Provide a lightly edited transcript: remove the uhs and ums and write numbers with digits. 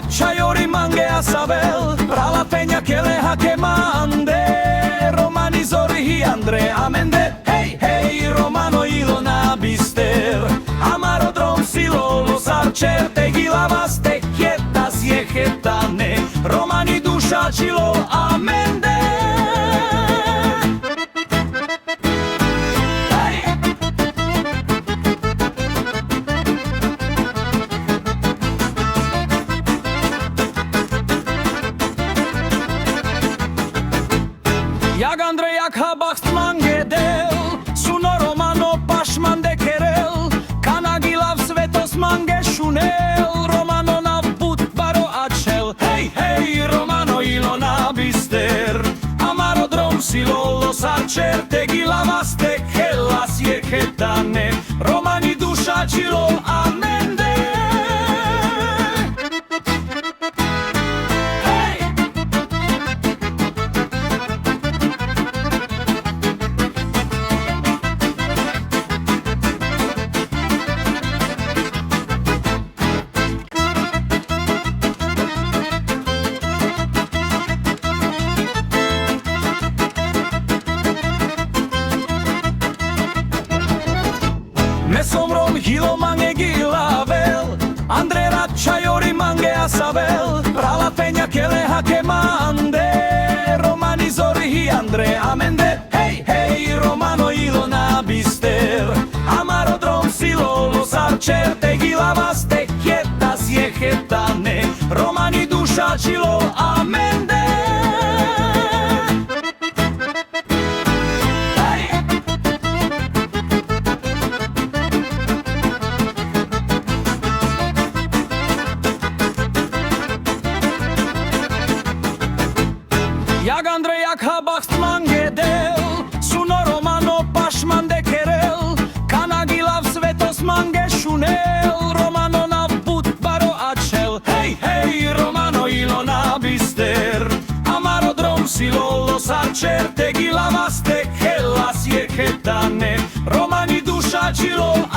Chayori mange a saber, prala peña que leja que mande, Romani Zorhi Andre Amende, hey, hey, Romano Ilona Bister, Amarodrom Silolo Sarcher, Tegilavas, Tekietas, Yehetane, Romani Duša Čilo Amende. Jak Andrej, jak Habach mangedel, Suno Romano Pašman de Kerel, Kanagilav Svetos mange šunel, Romano na Budbaro Ačel, hej, hej, Romano Ilona Bister, Amarodrom Silolo Sarcher, Tegilavas, Tekelas, Yehetane, Romani Duša Čilo Amende. Mesomrom hilo mange gilavel, Andre Chayori mange a saber, prala peña que leja que mande, Romani Zorhi Andre Amende, hey, hey, Romano Ilona Bister, Amarodrom Silolo Sarcher, Tegilavas, Tekietas, Yehetane, Romani Duša Čilo Amende. Jak Andrej, jak Habach mangedel, Suno Romano Pašman de Kerel, Kanagilav Svetos mange šunel, Romano na Budbaro Ačel, hej, hej, Romano Ilona Bister, Amarodrom Silolo Sarcher, Tegilavas, Tekelas, Yehetane, Romani Duša Čilo